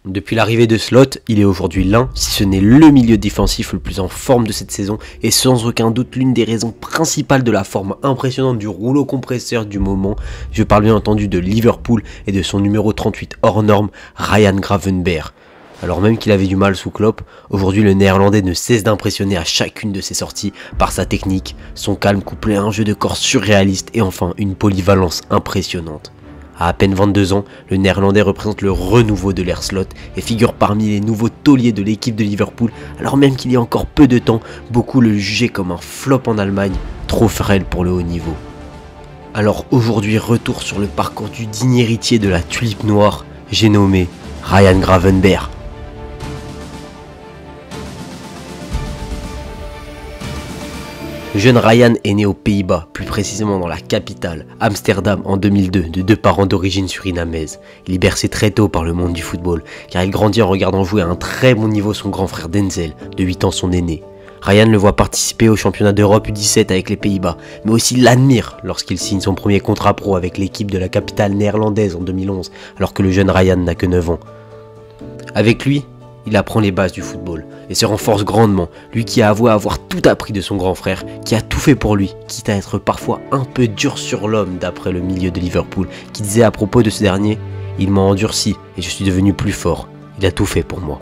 Depuis l'arrivée de Slot, il est aujourd'hui l'un, si ce n'est le milieu défensif le plus en forme de cette saison et sans aucun doute l'une des raisons principales de la forme impressionnante du rouleau compresseur du moment. Je parle bien entendu de Liverpool et de son numéro 38 hors norme, Ryan Gravenberch. Alors même qu'il avait du mal sous Klopp, aujourd'hui le néerlandais ne cesse d'impressionner à chacune de ses sorties par sa technique, son calme couplé à un jeu de corps surréaliste et enfin une polyvalence impressionnante. À peine 22 ans, le néerlandais représente le renouveau de l'ère Slot et figure parmi les nouveaux tauliers de l'équipe de Liverpool, alors même qu'il y a encore peu de temps, beaucoup le jugeaient comme un flop en Allemagne, trop frêle pour le haut niveau. Alors aujourd'hui, retour sur le parcours du digne héritier de la tulipe noire, j'ai nommé Ryan Gravenberch. Le jeune Ryan est né aux Pays-Bas, plus précisément dans la capitale, Amsterdam, en 2002, de deux parents d'origine surinamaise. Il est bercé très tôt par le monde du football, car il grandit en regardant jouer à un très bon niveau son grand frère Denzel, de 8 ans son aîné. Ryan le voit participer au championnat d'Europe U17 avec les Pays-Bas, mais aussi l'admire lorsqu'il signe son premier contrat pro avec l'équipe de la capitale néerlandaise en 2011, alors que le jeune Ryan n'a que 9 ans. Avec lui, il apprend les bases du football et se renforce grandement, lui qui a avoué avoir tout appris de son grand frère, qui a tout fait pour lui, quitte à être parfois un peu dur sur l'homme d'après le milieu de Liverpool, qui disait à propos de ce dernier « Il m'a endurci et je suis devenu plus fort, il a tout fait pour moi ».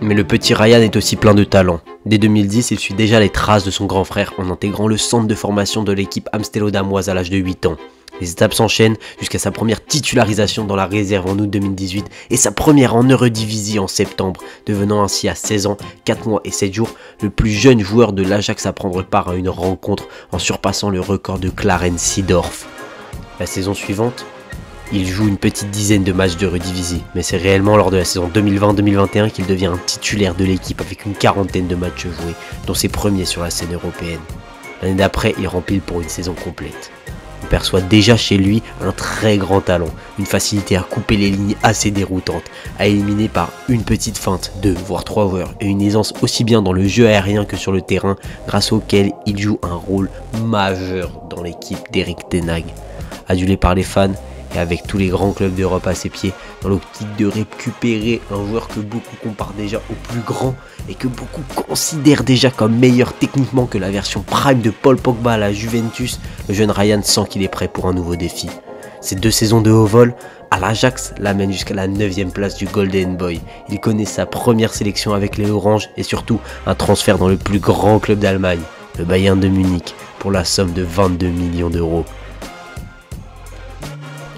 Mais le petit Ryan est aussi plein de talent. Dès 2010, il suit déjà les traces de son grand frère en intégrant le centre de formation de l'équipe amsterdamoise à l'âge de 8 ans. Les étapes s'enchaînent jusqu'à sa première titularisation dans la réserve en août 2018 et sa première en Eredivisie en septembre, devenant ainsi à 16 ans, 4 mois et 7 jours le plus jeune joueur de l'Ajax à prendre part à une rencontre en surpassant le record de Clarence Seedorf. La saison suivante, il joue une petite dizaine de matchs d'Eredivisie, mais c'est réellement lors de la saison 2020-2021 qu'il devient un titulaire de l'équipe avec une quarantaine de matchs joués, dont ses premiers sur la scène européenne. L'année d'après, il remplit pour une saison complète. On perçoit déjà chez lui un très grand talent, une facilité à couper les lignes assez déroutante, à éliminer par une petite feinte, 2 voire 3 joueurs et une aisance aussi bien dans le jeu aérien que sur le terrain, grâce auquel il joue un rôle majeur dans l'équipe d'Erik ten Hag. Adulé par les fans et avec tous les grands clubs d'Europe à ses pieds, dans l'optique de récupérer un joueur que beaucoup comparent déjà au plus grand et que beaucoup considèrent déjà comme meilleur techniquement que la version prime de Paul Pogba à la Juventus, le jeune Ryan sent qu'il est prêt pour un nouveau défi. Ces 2 saisons de haut vol à l'Ajax l'amènent jusqu'à la 9e place du Golden Boy. Il connaît sa première sélection avec les Oranges et surtout un transfert dans le plus grand club d'Allemagne, le Bayern de Munich, pour la somme de 22 millions d'euros.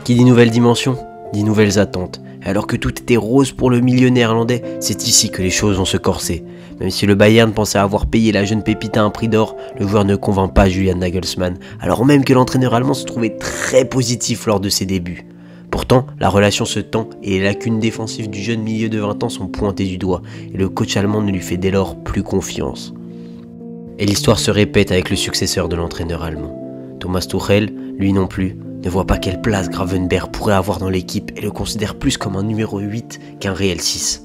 Qui dit nouvelle dimension, dit nouvelles attentes. Et alors que tout était rose pour le milieu néerlandais, c'est ici que les choses vont se corser. Même si le Bayern pensait avoir payé la jeune pépite à un prix d'or, le joueur ne convainc pas Julian Nagelsmann, alors même que l'entraîneur allemand se trouvait très positif lors de ses débuts. Pourtant, la relation se tend et les lacunes défensives du jeune milieu de 20 ans sont pointées du doigt, et le coach allemand ne lui fait dès lors plus confiance. Et l'histoire se répète avec le successeur de l'entraîneur allemand. Thomas Tuchel, lui non plus, ne voit pas quelle place Gravenberch pourrait avoir dans l'équipe et le considère plus comme un numéro 8 qu'un réel 6.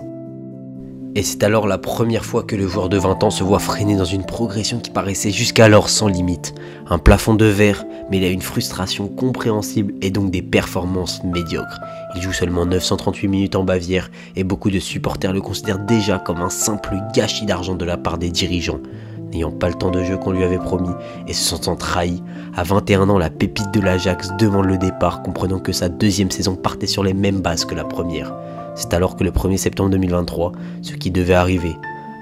Et c'est alors la première fois que le joueur de 20 ans se voit freiner dans une progression qui paraissait jusqu'alors sans limite. Un plafond de verre, mais il a une frustration compréhensible et donc des performances médiocres. Il joue seulement 938 minutes en Bavière et beaucoup de supporters le considèrent déjà comme un simple gâchis d'argent de la part des dirigeants. N'ayant pas le temps de jeu qu'on lui avait promis et se sentant trahi, à 21 ans, la pépite de l'Ajax demande le départ, comprenant que sa 2e saison partait sur les mêmes bases que la première. C'est alors que le 1er septembre 2023, ce qui devait arriver,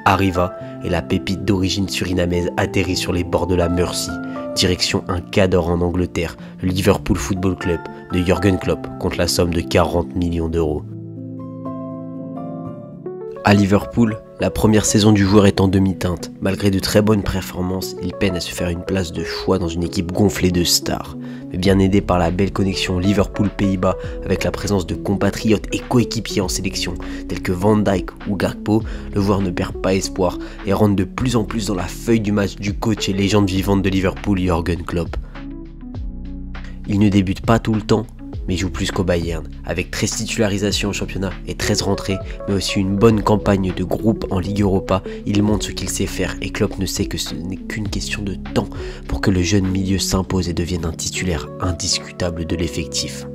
arriva et la pépite d'origine surinamaise atterrit sur les bords de la Mersey, direction un cadre en Angleterre, le Liverpool Football Club de Jürgen Klopp, contre la somme de 40 millions d'euros. À Liverpool, la première saison du joueur est en demi-teinte. Malgré de très bonnes performances, il peine à se faire une place de choix dans une équipe gonflée de stars. Mais bien aidé par la belle connexion Liverpool-Pays-Bas avec la présence de compatriotes et coéquipiers en sélection tels que Van Dijk ou Gakpo, le joueur ne perd pas espoir et rentre de plus en plus dans la feuille du match du coach et légende vivante de Liverpool, Jürgen Klopp. Il ne débute pas tout le temps, mais joue plus qu'au Bayern, avec 13 titularisations au championnat et 13 rentrées, mais aussi une bonne campagne de groupe en Ligue Europa. Il montre ce qu'il sait faire et Klopp ne sait que ce n'est qu'une question de temps pour que le jeune milieu s'impose et devienne un titulaire indiscutable de l'effectif.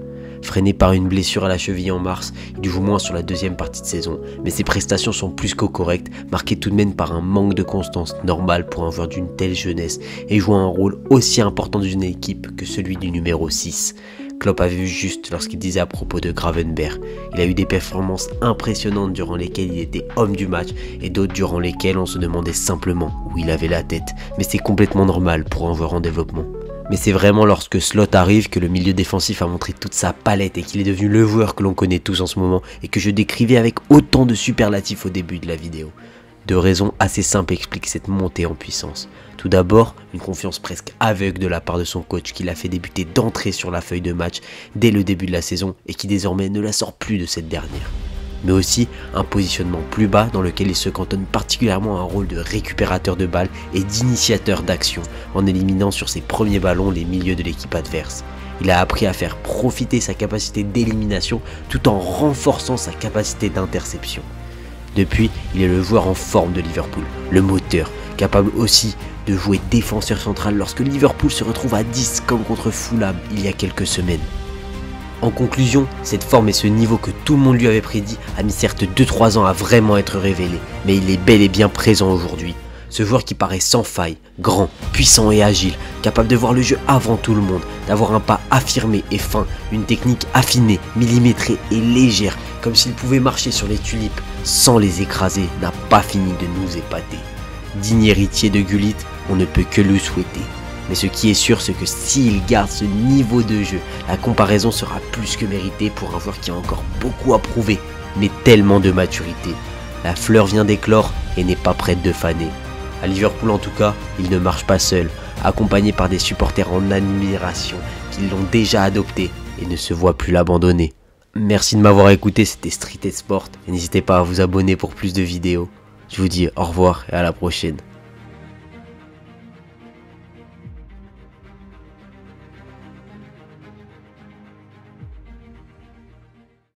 Freiné par une blessure à la cheville en mars, il joue moins sur la deuxième partie de saison, mais ses prestations sont plus qu'au correctes, marquées tout de même par un manque de constance normal pour un joueur d'une telle jeunesse et jouant un rôle aussi important dans une équipe que celui du numéro 6. Klopp a vu juste lorsqu'il disait à propos de Gravenberch. Il a eu des performances impressionnantes durant lesquelles il était homme du match et d'autres durant lesquelles on se demandait simplement où il avait la tête. Mais c'est complètement normal pour un joueur en développement. Mais c'est vraiment lorsque Slot arrive que le milieu défensif a montré toute sa palette et qu'il est devenu le joueur que l'on connaît tous en ce moment et que je décrivais avec autant de superlatifs au début de la vidéo. Deux raisons assez simples expliquent cette montée en puissance. Tout d'abord, une confiance presque aveugle de la part de son coach qui l'a fait débuter d'entrée sur la feuille de match dès le début de la saison et qui désormais ne la sort plus de cette dernière. Mais aussi un positionnement plus bas dans lequel il se cantonne particulièrement à un rôle de récupérateur de balles et d'initiateur d'action en éliminant sur ses premiers ballons les milieux de l'équipe adverse. Il a appris à faire profiter sa capacité d'élimination tout en renforçant sa capacité d'interception. Depuis, il est le joueur en forme de Liverpool, le moteur, capable aussi de jouer défenseur central lorsque Liverpool se retrouve à 10 comme contre Fulham il y a quelques semaines. En conclusion, cette forme et ce niveau que tout le monde lui avait prédit a mis certes 2-3 ans à vraiment être révélé, mais il est bel et bien présent aujourd'hui. Ce joueur qui paraît sans faille, grand, puissant et agile, capable de voir le jeu avant tout le monde, d'avoir un pas affirmé et fin, une technique affinée, millimétrée et légère, comme s'il pouvait marcher sur les tulipes sans les écraser, n'a pas fini de nous épater. Digne héritier de Gullit, on ne peut que le souhaiter. Mais ce qui est sûr, c'est que s'il garde ce niveau de jeu, la comparaison sera plus que méritée pour un joueur qui a encore beaucoup à prouver, mais tellement de maturité. La fleur vient d'éclore et n'est pas prête de faner. À Liverpool en tout cas, il ne marche pas seul, accompagné par des supporters en admiration qui l'ont déjà adopté et ne se voient plus l'abandonner. Merci de m'avoir écouté, c'était Street Sport et n'hésitez pas à vous abonner pour plus de vidéos. Je vous dis au revoir et à la prochaine.